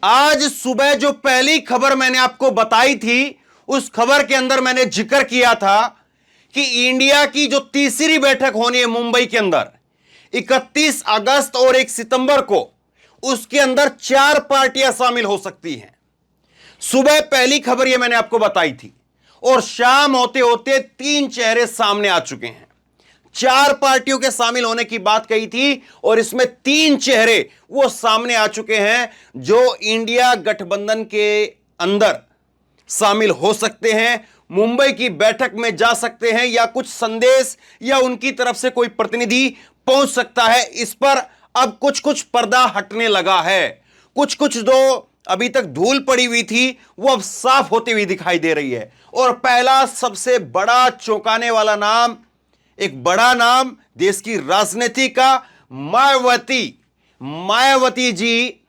आज सुबह जो पहली खबर मैंने आपको बताई थी, उस खबर के अंदर मैंने जिक्र किया था कि इंडिया की जो तीसरी बैठक होनी है मुंबई के अंदर 31 अगस्त और 1 सितंबर को, उसके अंदर 4 पार्टियां शामिल हो सकती हैं। सुबह पहली खबर यह मैंने आपको बताई थी और शाम होते होते 3 चेहरे सामने आ चुके हैं। 4 पार्टियों के शामिल होने की बात कही थी और इसमें 3 चेहरे वो सामने आ चुके हैं जो इंडिया गठबंधन के अंदर शामिल हो सकते हैं, मुंबई की बैठक में जा सकते हैं या कुछ संदेश या उनकी तरफ से कोई प्रतिनिधि पहुंच सकता है। इस पर अब कुछ कुछ पर्दा हटने लगा है। कुछ कुछ जो अभी तक धूल पड़ी हुई थी वो अब साफ होती हुई दिखाई दे रही है। और पहला सबसे बड़ा चौंकाने वाला नाम, एक बड़ा नाम देश की राजनीति का, मायावती जी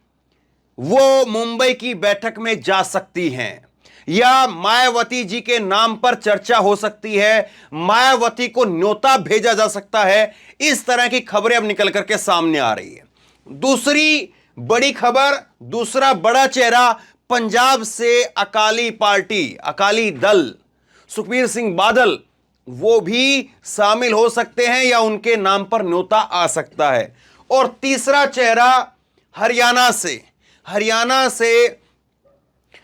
वो मुंबई की बैठक में जा सकती हैं या मायावती जी के नाम पर चर्चा हो सकती है, मायावती को न्योता भेजा जा सकता है। इस तरह की खबरें अब निकल करके सामने आ रही है। दूसरी बड़ी खबर, दूसरा बड़ा चेहरा पंजाब से अकाली पार्टी, अकाली दल, सुखबीर सिंह बादल, वो भी शामिल हो सकते हैं या उनके नाम पर न्योता आ सकता है। और तीसरा चेहरा हरियाणा से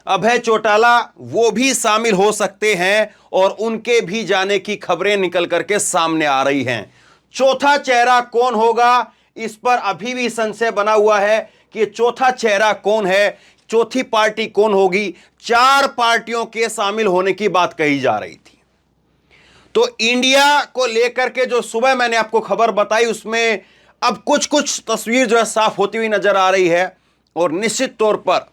अभय चौटाला, वो भी शामिल हो सकते हैं और उनके भी जाने की खबरें निकल करके सामने आ रही हैं। चौथा चेहरा कौन होगा, इस पर अभी भी संशय बना हुआ है कि चौथा चेहरा कौन है, चौथी पार्टी कौन होगी। 4 पार्टियों के शामिल होने की बात कही जा रही थी। तो इंडिया को लेकर के जो सुबह मैंने आपको खबर बताई, उसमें अब कुछ कुछ तस्वीर जो है साफ होती हुई नजर आ रही है। और निश्चित तौर पर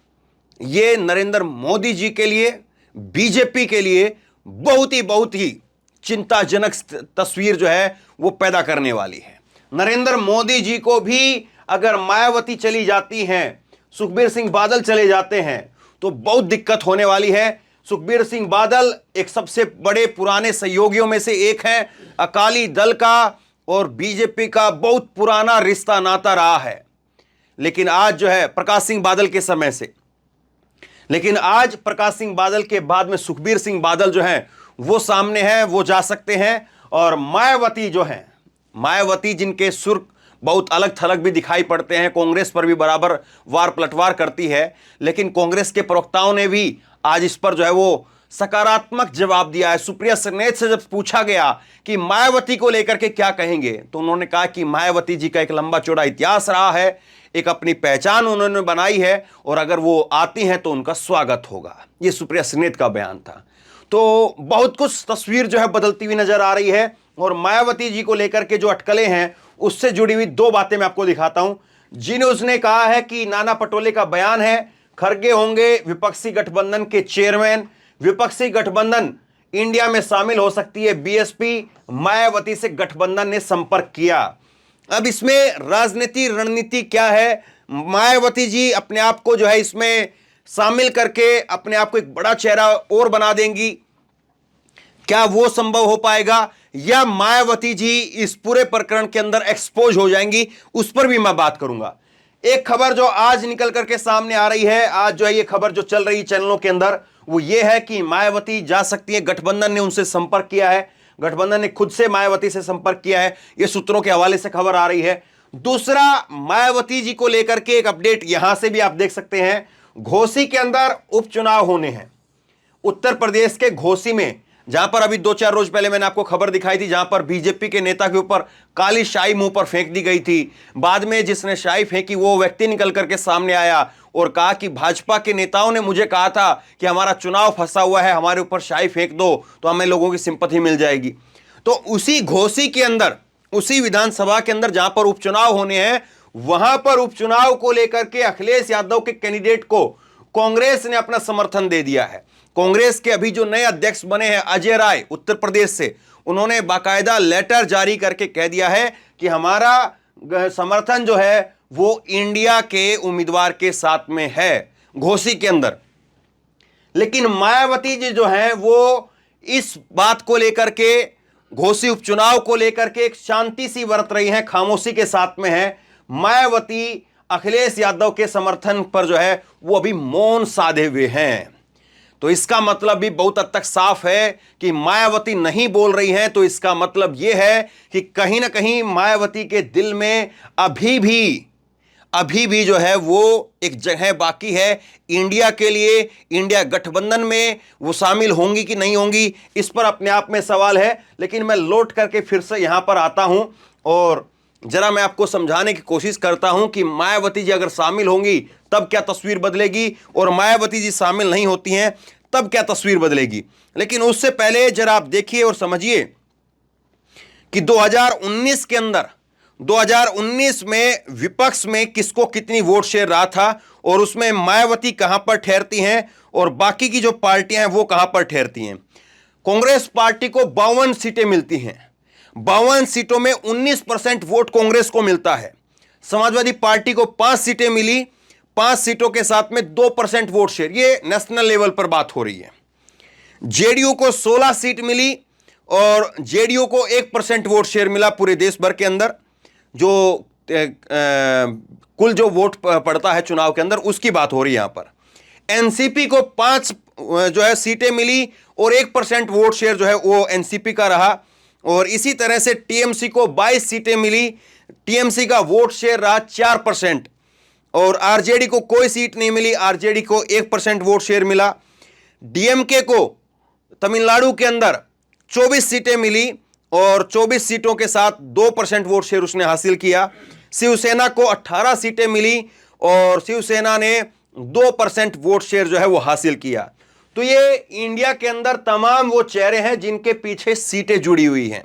यह नरेंद्र मोदी जी के लिए, बीजेपी के लिए बहुत ही चिंताजनक तस्वीर जो है वो पैदा करने वाली है। नरेंद्र मोदी जी को भी अगर मायावती चली जाती हैं, सुखबीर सिंह बादल चले जाते हैं, तो बहुत दिक्कत होने वाली है। सुखबीर सिंह बादल एक सबसे बड़े पुराने सहयोगियों में से एक हैं। अकाली दल का और बीजेपी का बहुत पुराना रिश्ता नाता रहा है। लेकिन आज जो है प्रकाश सिंह बादल के समय से, लेकिन आज प्रकाश सिंह बादल के बाद में सुखबीर सिंह बादल जो हैं वो सामने हैं, वो जा सकते हैं। और मायावती जो हैं, मायावती जिनके सुर बहुत अलग थलग भी दिखाई पड़ते हैं, कांग्रेस पर भी बराबर वार पलटवार करती है, लेकिन कांग्रेस के प्रवक्ताओं ने भी आज इस पर जो है वो सकारात्मक जवाब दिया है। सुप्रिया सरनेज से जब पूछा गया कि मायावती को लेकर के क्या कहेंगे, तो उन्होंने कहा कि मायावती जी का एक लंबा चौड़ा इतिहास रहा है, एक अपनी पहचान उन्होंने बनाई है और अगर वो आती हैं तो उनका स्वागत होगा। ये सुप्रिया सरनेज का बयान था। तो बहुत कुछ तस्वीर जो है बदलती हुई नजर आ रही है। और मायावती जी को लेकर के जो अटकलें हैं उससे जुड़ी हुई 2 बातें मैं आपको दिखाता हूं। जी न्यूज ने कहा है कि नाना पटोले का बयान है, खड़गे होंगे विपक्षी गठबंधन के चेयरमैन, विपक्षी गठबंधन इंडिया में शामिल हो सकती है बीएसपी, मायावती से गठबंधन ने संपर्क किया। अब इसमें राजनीति रणनीति क्या है, मायावती जी अपने आप को जो है इसमें शामिल करके अपने आप को एक बड़ा चेहरा और बना देंगी, क्या वो संभव हो पाएगा, या मायावती जी इस पूरे प्रकरण के अंदर एक्सपोज हो जाएंगी, उस पर भी मैं बात करूंगा। एक खबर जो आज निकल करके सामने आ रही है, आज जो है ये खबर जो चल रही चैनलों के अंदर, वो ये है कि मायावती जा सकती है, गठबंधन ने उनसे संपर्क किया है, गठबंधन ने खुद से मायावती से संपर्क किया है, ये सूत्रों के हवाले से खबर आ रही है। दूसरा, मायावती जी को लेकर के एक अपडेट यहां से भी आप देख सकते हैं। घोसी के अंदर उपचुनाव होने हैं, उत्तर प्रदेश के घोसी में, जहां पर अभी 2-4 रोज पहले मैंने आपको खबर दिखाई थी, जहां पर बीजेपी के नेता के ऊपर काली शाही मुंह पर फेंक दी गई थी। बाद में जिसने शाही फेंकी वो व्यक्ति निकल करके सामने आया और कहा कि भाजपा के नेताओं ने मुझे कहा था कि हमारा चुनाव फंसा हुआ है, हमारे ऊपर शाही फेंक दो तो हमें लोगों की सिंपैथी मिल जाएगी। तो उसी घोसी के अंदर, उसी विधानसभा के अंदर जहां पर उपचुनाव होने हैं, वहां पर उपचुनाव को लेकर के अखिलेश यादव के कैंडिडेट को कांग्रेस ने अपना समर्थन दे दिया है। कांग्रेस के अभी जो नए अध्यक्ष बने हैं अजय राय, उत्तर प्रदेश से, उन्होंने बाकायदा लेटर जारी करके कह दिया है कि हमारा समर्थन जो है वो इंडिया के उम्मीदवार के साथ में है घोसी के अंदर। लेकिन मायावती जी जो हैं वो इस बात को लेकर के, घोसी उपचुनाव को लेकर के एक शांति सी बरत रही हैं, खामोशी के साथ में है। मायावती अखिलेश यादव के समर्थन पर जो है वो अभी मौन साधे हुए हैं। तो इसका मतलब भी बहुत हद तक साफ है कि मायावती नहीं बोल रही हैं, तो इसका मतलब यह है कि कहीं ना कहीं मायावती के दिल में अभी भी जो है वो एक जगह बाकी है इंडिया के लिए। इंडिया गठबंधन में वो शामिल होंगी कि नहीं होंगी, इस पर अपने आप में सवाल है। लेकिन मैं लौट करके फिर से यहां पर आता हूं और जरा मैं आपको समझाने की कोशिश करता हूं कि मायावती जी अगर शामिल होंगी तब क्या तस्वीर बदलेगी, और मायावती जी शामिल नहीं होती हैं तब क्या तस्वीर बदलेगी। लेकिन उससे पहले जरा आप देखिए और समझिए कि 2019 के अंदर 2019 में विपक्ष में किसको कितनी वोट शेयर रहा था, और उसमें मायावती कहां पर ठहरती हैं और बाकी की जो पार्टियां हैं वो कहां पर ठहरती हैं। कांग्रेस पार्टी को 52 सीटें मिलती हैं, 52 सीटों में 19% वोट कांग्रेस को मिलता है। समाजवादी पार्टी को 5 सीटें मिली, 5 सीटों के साथ में 2% वोट शेयर, ये नेशनल लेवल पर बात हो रही है। जेडीयू को 16 सीट मिली और जेडीयू को 1% वोट शेयर मिला पूरे देश भर के अंदर, जो कुल जो वोट पड़ता है चुनाव के अंदर उसकी बात हो रही है यहां पर। एनसीपी को 5 जो है सीटें मिली और 1% वोट शेयर जो है वो एनसीपी का रहा। और इसी तरह से टीएमसी को 22 सीटें मिली, टीएमसी का वोट शेयर रहा 4%। और आरजेडी को कोई सीट नहीं मिली, आरजेडी को 1% वोट शेयर मिला। डीएमके को तमिलनाडु के अंदर 24 सीटें मिली और 24 सीटों के साथ 2% वोट शेयर उसने हासिल किया। शिवसेना को 18 सीटें मिली और शिवसेना ने 2% वोट शेयर जो है वो हासिल किया। तो ये इंडिया के अंदर तमाम वो चेहरे हैं जिनके पीछे सीटें जुड़ी हुई हैं।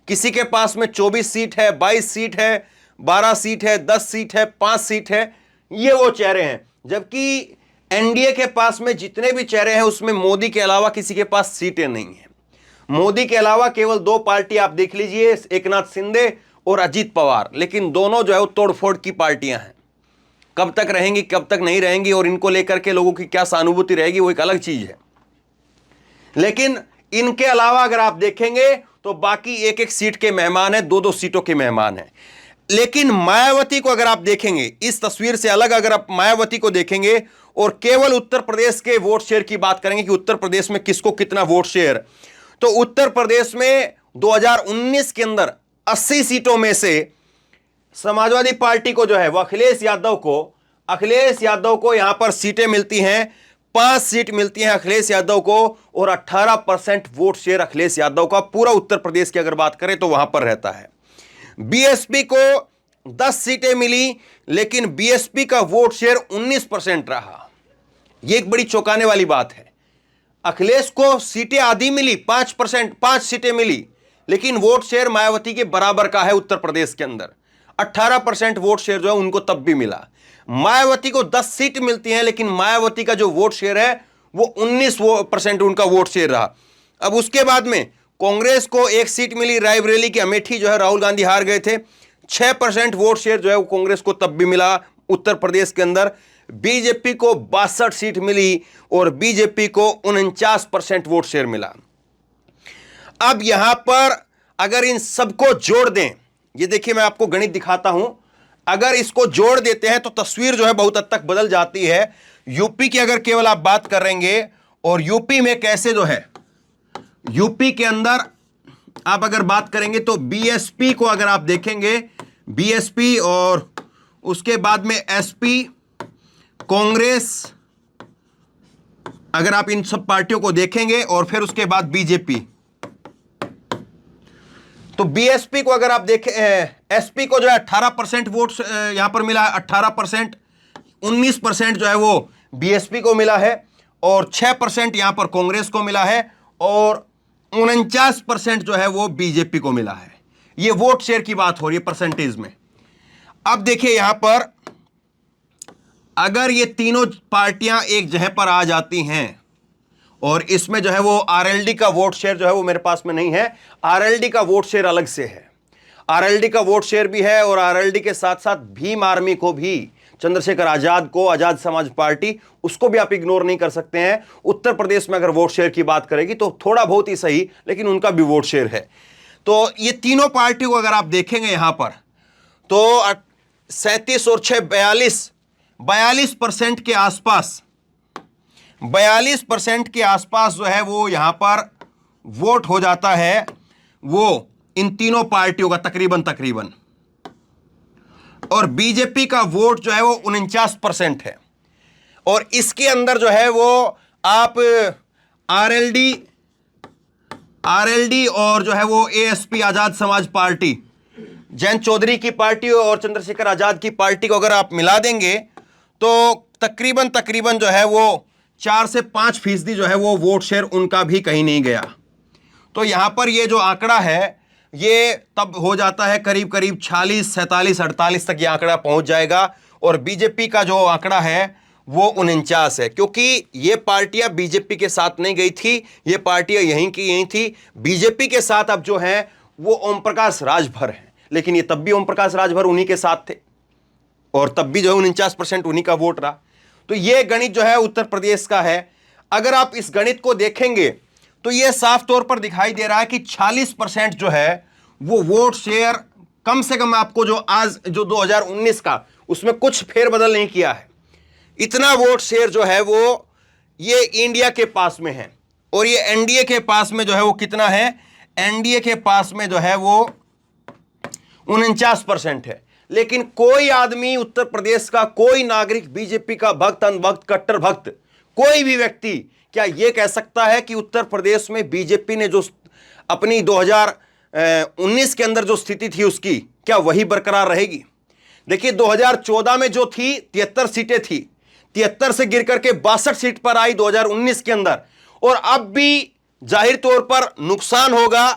किसी के पास में 24 सीट है, 22 सीट है, 12 सीट है, 10 सीट है, 5 सीट है, ये वो चेहरे हैं। जबकि एनडीए के पास में जितने भी चेहरे हैं उसमें मोदी के अलावा किसी के पास सीटें नहीं हैं। मोदी के अलावा केवल 2 पार्टी आप देख लीजिए, एकनाथ शिंदे और अजीत पवार, लेकिन दोनों जो है वो तोड़फोड़ की पार्टियां हैं। कब तक रहेंगी कब तक नहीं रहेंगी और इनको लेकर के लोगों की क्या सहानुभूति रहेगी वो एक अलग चीज है। लेकिन इनके अलावा अगर आप देखेंगे तो बाकी एक एक सीट के मेहमान हैं, 2-2 सीटों के मेहमान हैं। लेकिन मायावती को अगर आप देखेंगे, इस तस्वीर से अलग अगर आप मायावती को देखेंगे और केवल उत्तर प्रदेश के वोट शेयर की बात करेंगे कि उत्तर प्रदेश में किसको कितना वोट शेयर, तो उत्तर प्रदेश में 2019 के अंदर 80 सीटों में से समाजवादी पार्टी को जो है वो अखिलेश यादव को यहां पर सीटें मिलती हैं, 5 सीट मिलती हैं अखिलेश यादव को और 18% वोट शेयर अखिलेश यादव का पूरा उत्तर प्रदेश की अगर बात करें तो वहां पर रहता है। बीएसपी को 10 सीटें मिली लेकिन बीएसपी का वोट शेयर 19% रहा। यह एक बड़ी चौंकाने वाली बात है। अखिलेश को सीटें आधी मिली, 5 सीटें मिली, लेकिन वोट शेयर मायावती के बराबर का है उत्तर प्रदेश के अंदर। 18% वोट शेयर जो है उनको तब भी मिला। मायावती को 10 सीट मिलती हैं लेकिन मायावती का जो वोट शेयर है वो 19% उनका वोट शेयर रहा। अब उसके बाद में कांग्रेस को 1 सीट मिली, रायबरेली की अमेठी जो है राहुल गांधी हार गए थे, 6% वोट शेयर जो है वो कांग्रेस को तब भी मिला उत्तर प्रदेश के अंदर। बीजेपी को 62 सीट मिली और बीजेपी को 49% वोट शेयर मिला। अब यहां पर अगर इन सबको जोड़ दें, ये देखिए मैं आपको गणित दिखाता हूं, अगर इसको जोड़ देते हैं तो तस्वीर जो है बहुत हद तक बदल जाती है। यूपी की अगर केवल आप बात करेंगे और यूपी में कैसे जो है, यूपी के अंदर आप अगर बात करेंगे तो बीएसपी को अगर आप देखेंगे, बीएसपी और उसके बाद में एसपी, कांग्रेस, अगर आप इन सब पार्टियों को देखेंगे और फिर उसके बाद बीजेपी, तो बीएसपी को अगर आप देखें, एसपी को जो है 18% वोट यहां पर मिला है, 18%, 19% जो है वो बीएसपी को मिला है और 6% यहां पर कांग्रेस को मिला है और 49% जो है वो बीजेपी को मिला है। ये वोट शेयर की बात हो रही है परसेंटेज में। अब देखिए यहां पर अगर ये तीनों पार्टियां एक जगह पर आ जाती हैं और इसमें जो है वो आरएलडी का वोट शेयर जो है वो मेरे पास में नहीं है, आरएलडी का वोट शेयर अलग से है, आरएलडी का वोट शेयर भी है और आरएलडी के साथ साथ भीम आर्मी को भी, चंद्रशेखर आजाद को, आजाद समाज पार्टी, उसको भी आप इग्नोर नहीं कर सकते हैं। उत्तर प्रदेश में अगर वोट शेयर की बात करेगी तो थोड़ा बहुत ही सही, लेकिन उनका भी वोट शेयर है। तो ये तीनों पार्टी को अगर आप देखेंगे यहां पर तो 37 और 6 42% के आसपास, 42% के आसपास जो है वो यहां पर वोट हो जाता है वो इन तीनों पार्टियों का तकरीबन। और बीजेपी का वोट जो है वो 49% है। और इसके अंदर जो है वो आप आरएलडी और जो है वो एएसपी आजाद समाज पार्टी, जयंत चौधरी की पार्टी और चंद्रशेखर आजाद की पार्टी को अगर आप मिला देंगे तो तकरीबन जो है वो 4 से 5% जो है वो वोट शेयर उनका भी कहीं नहीं गया। तो यहां पर ये जो आंकड़ा है ये तब हो जाता है करीब 46, 47, 48 तक ये आंकड़ा पहुंच जाएगा। और बीजेपी का जो आंकड़ा है वो 49 है, क्योंकि ये पार्टियां बीजेपी के साथ नहीं गई थी, ये पार्टियां यहीं की यहीं थी। बीजेपी के साथ अब जो है वो ओम प्रकाश राजभर हैं, लेकिन ये तब भी ओम प्रकाश राजभर उन्हीं के साथ थे और तब भी जो है 49% उन्हीं का वोट रहा। तो ये गणित जो है उत्तर प्रदेश का है। अगर आप इस गणित को देखेंगे तो ये साफ तौर पर दिखाई दे रहा है कि 46% जो है वो वोट शेयर कम से कम, आपको जो आज जो 2019 का उसमें कुछ फेरबदल नहीं किया है, इतना वोट शेयर जो है वो ये इंडिया के पास में है। और ये एनडीए के पास में जो है वो कितना है, एनडीए के पास में जो है वो 49% है। लेकिन कोई आदमी उत्तर प्रदेश का, कोई नागरिक, बीजेपी का भक्त, अंधभक्त, कट्टर भक्त, कोई भी व्यक्ति क्या यह कह सकता है कि उत्तर प्रदेश में बीजेपी ने जो अपनी 2019 के अंदर जो स्थिति थी उसकी क्या वही बरकरार रहेगी? देखिए 2014 में जो थी 73 सीटें थी, 73 से गिर करके 62 सीट पर आई 2019 के अंदर। और अब भी जाहिर तौर पर नुकसान होगा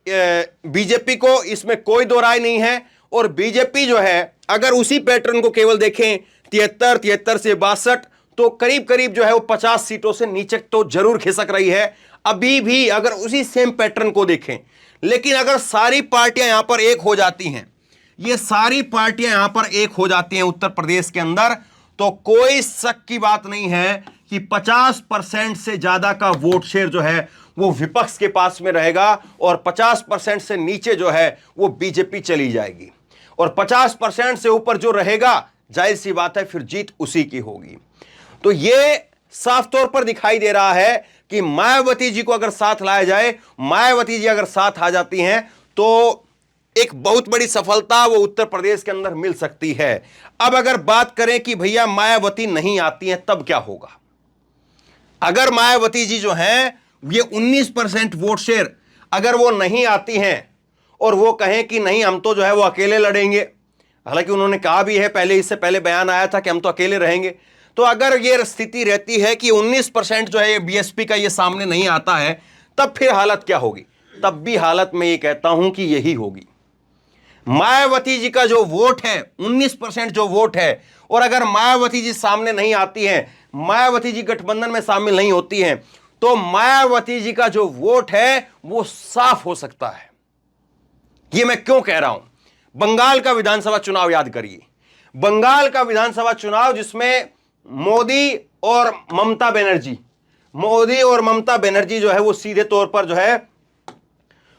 बीजेपी को, इसमें कोई दो राय नहीं है। और बीजेपी जो है अगर उसी पैटर्न को केवल देखें 73 से 62, तो करीब जो है वो 50 सीटों से नीचे तो जरूर खिसक रही है अभी भी, अगर उसी सेम पैटर्न को देखें। लेकिन अगर सारी पार्टियां यहां पर एक हो जाती हैं, ये सारी पार्टियां यहां पर एक हो जाती हैं उत्तर प्रदेश के अंदर, तो कोई शक की बात नहीं है कि 50% से ज्यादा का वोट शेयर जो है वो विपक्ष के पास में रहेगा और 50% से नीचे जो है वो बीजेपी चली जाएगी। और 50% से ऊपर जो रहेगा, जाहिर सी बात है फिर जीत उसी की होगी। तो ये साफ तौर पर दिखाई दे रहा है कि मायावती जी को अगर साथ लाया जाए, मायावती जी अगर साथ आ जाती हैं तो एक बहुत बड़ी सफलता वो उत्तर प्रदेश के अंदर मिल सकती है। अब अगर बात करें कि भैया मायावती नहीं आती हैं तब क्या होगा? अगर मायावती जी जो हैं ये 19% वोट शेयर अगर वो नहीं आती हैं और वो कहें कि नहीं हम तो जो है वो अकेले लड़ेंगे, हालांकि उन्होंने कहा भी है पहले, इससे पहले बयान आया था कि हम तो अकेले रहेंगे, तो अगर ये स्थिति रहती है कि 19% जो है बीएसपी का ये सामने नहीं आता है, तब फिर हालत क्या होगी? तब भी हालत में ये कहता हूं कि यही होगी। मायावती जी का जो वोट है 19% जो वोट है, और अगर मायावती जी सामने नहीं आती हैं, मायावती जी गठबंधन में शामिल नहीं होती हैं, तो मायावती जी का जो वोट है वो साफ हो सकता है। ये मैं क्यों कह रहा हूं? बंगाल का विधानसभा चुनाव याद करिए, बंगाल का विधानसभा चुनाव जिसमें मोदी और ममता बनर्जी जो है वो सीधे तौर पर जो है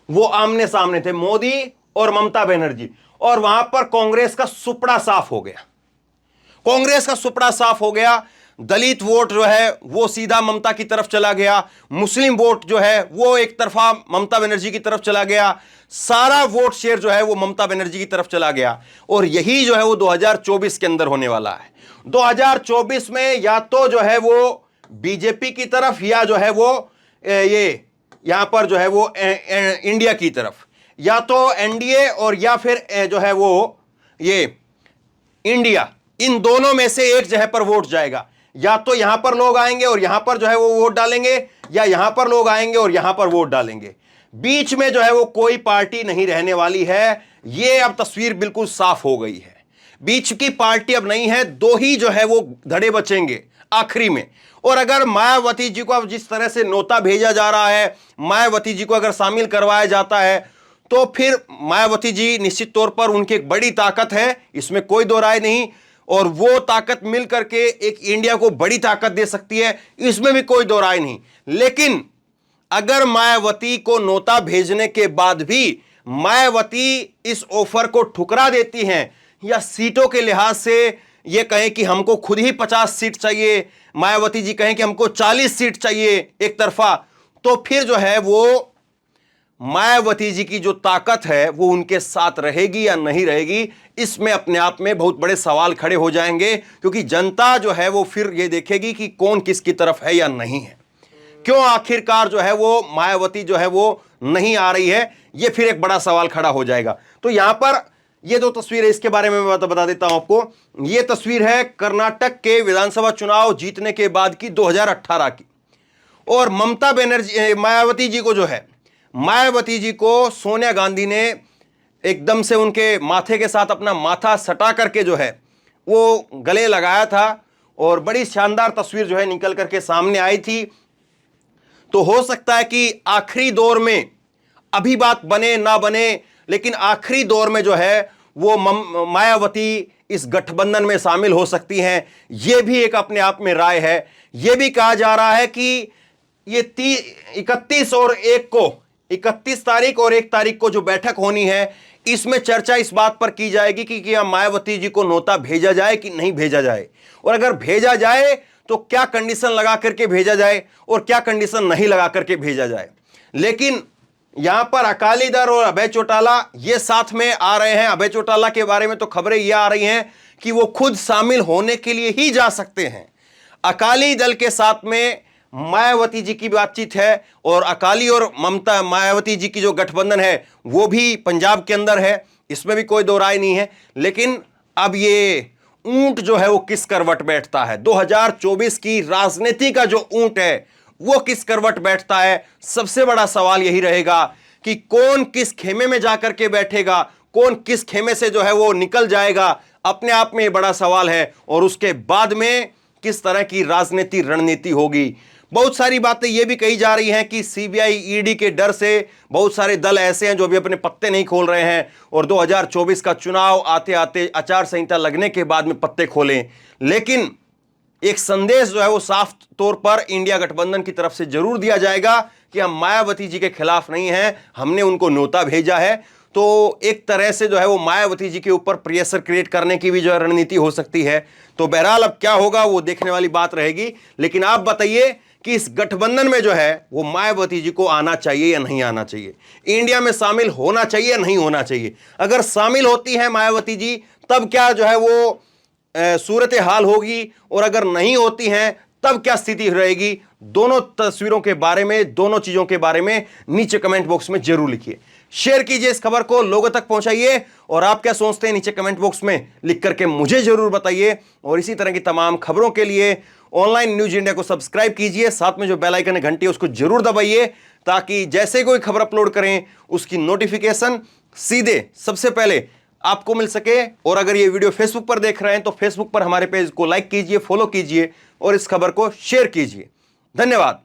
वो आमने सामने थे, मोदी और ममता बनर्जी, और वहां पर कांग्रेस का सुपड़ा साफ हो गया, कांग्रेस का सुपड़ा साफ हो गया। दलित वोट जो है वो सीधा ममता की तरफ चला गया, मुस्लिम वोट जो है वो एक तरफा ममता बनर्जी की तरफ चला गया, सारा वोट शेयर जो है वो ममता बनर्जी की तरफ चला गया। और यही जो है वो 2024 के अंदर होने वाला है। 2024 में या तो जो है वो बीजेपी की तरफ या जो है वो ये यहां पर जो है वो इंडिया की तरफ, या तो एनडीए और या फिर जो है वो ये इंडिया, इन दोनों में से एक जगह पर वोट जाएगा। या तो यहां पर लोग आएंगे और यहां पर जो है वो वोट डालेंगे, या यहां पर लोग आएंगे और यहां पर वोट डालेंगे। बीच में जो है वो कोई पार्टी नहीं रहने वाली है। ये अब तस्वीर बिल्कुल साफ हो गई है, बीच की पार्टी अब नहीं है, दो ही जो है वो धड़े बचेंगे आखिरी में। और अगर मायावती जी को अब जिस तरह से नोता भेजा जा रहा है, मायावती जी को अगर शामिल करवाया जाता है, तो फिर मायावती जी निश्चित तौर पर उनकी एक बड़ी ताकत है, इसमें कोई दो राय नहीं। और वो ताकत मिल करके एक इंडिया को बड़ी ताकत दे सकती है, इसमें भी कोई दो राय नहीं। लेकिन अगर मायावती को नोता भेजने के बाद भी मायावती इस ऑफर को ठुकरा देती हैं या सीटों के लिहाज से ये कहें कि हमको खुद ही 50 सीट चाहिए, मायावती जी कहें कि हमको 40 सीट चाहिए एक तरफा, तो फिर जो है वो मायावती जी की जो ताकत है वो उनके साथ रहेगी या नहीं रहेगी, इसमें अपने आप में बहुत बड़े सवाल खड़े हो जाएंगे, क्योंकि जनता जो है वो फिर ये देखेगी कि कौन किसकी तरफ है या नहीं है। क्यों आखिरकार जो है वो मायावती जो है वो नहीं आ रही है, ये फिर एक बड़ा सवाल खड़ा हो जाएगा। तो यहां पर ये दो तस्वीर है, इसके बारे में मैं बता देता हूं आपको। ये तस्वीर है कर्नाटक के विधानसभा चुनाव जीतने के बाद की 2018 की, और ममता बनर्जी मायावती जी को जो है, मायावती जी को सोनिया गांधी ने एकदम से उनके माथे के साथ अपना माथा सटा करके जो है वो गले लगाया था, और बड़ी शानदार तस्वीर जो है निकल करके सामने आई थी। तो हो सकता है कि आखिरी दौर में, अभी बात बने ना बने, लेकिन आखिरी दौर में जो है वो मायावती इस गठबंधन में शामिल हो सकती हैं। यह भी एक अपने आप में राय है। यह भी कहा जा रहा है कि ये 31 तारीख और 1 तारीख को जो बैठक होनी है, इसमें चर्चा इस बात पर की जाएगी कि क्या मायावती जी को नोता भेजा जाए कि नहीं भेजा जाए, और अगर भेजा जाए तो क्या कंडीशन लगा करके भेजा जाए और क्या कंडीशन नहीं लगा करके भेजा जाए। लेकिन यहां पर अकाली दल और अभय चौटाला ये साथ में आ रहे हैं। अभय चौटाला के बारे में तो खबरें ये आ रही हैं कि वो खुद शामिल होने के लिए ही जा सकते हैं। अकाली दल के साथ में मायावती जी की बातचीत है, और अकाली और ममता मायावती जी की जो गठबंधन है वो भी पंजाब के अंदर है, इसमें भी कोई दो राय नहीं है। लेकिन अब ये ऊंट जो है वो किस करवट बैठता है, 2024 की राजनीति का जो ऊंट है वो किस करवट बैठता है, सबसे बड़ा सवाल यही रहेगा कि कौन किस खेमे में जाकर के बैठेगा, कौन किस खेमे से जो है वो निकल जाएगा, अपने आप में बड़ा सवाल है। और उसके बाद में किस तरह की राजनीति रणनीति होगी। बहुत सारी बातें ये भी कही जा रही हैं कि सीबीआई ईडी के डर से बहुत सारे दल ऐसे हैं जो भी अपने पत्ते नहीं खोल रहे हैं, और 2024 का चुनाव आते आते आचार संहिता लगने के बाद में पत्ते खोलें। लेकिन एक संदेश जो है वो साफ तौर पर इंडिया गठबंधन की तरफ से जरूर दिया जाएगा कि हम मायावती जी के खिलाफ नहीं हैं, हमने उनको न्योता भेजा है। तो एक तरह से जो है वो मायावती जी के ऊपर प्रेशर क्रिएट करने की भी जो है रणनीति हो सकती है। तो बहरहाल अब क्या होगा वो देखने वाली बात रहेगी। लेकिन आप बताइए कि इस गठबंधन में जो है वो मायावती जी को आना चाहिए या नहीं आना चाहिए, इंडिया में शामिल होना चाहिए या नहीं होना चाहिए। अगर शामिल होती है मायावती जी तब क्या जो है वो सूरत हाल होगी, और अगर नहीं होती हैं तब क्या स्थिति रहेगी। दोनों तस्वीरों के बारे में, दोनों चीजों के बारे में नीचे कमेंट बॉक्स में जरूर लिखिए, शेयर कीजिए, इस खबर को लोगों तक पहुंचाइए। और आप क्या सोचते हैं नीचे कमेंट बॉक्स में लिख करके मुझे जरूर बताइए। और इसी तरह की तमाम खबरों के लिए ऑनलाइन न्यूज इंडिया को सब्सक्राइब कीजिए, साथ में जो बेल आइकन है घंटी उसको जरूर दबाइए, ताकि जैसे कोई खबर अपलोड करें उसकी नोटिफिकेशन सीधे सबसे पहले आपको मिल सके। और अगर ये वीडियो फेसबुक पर देख रहे हैं तो फेसबुक पर हमारे पेज को लाइक कीजिए, फॉलो कीजिए और इस खबर को शेयर कीजिए। धन्यवाद।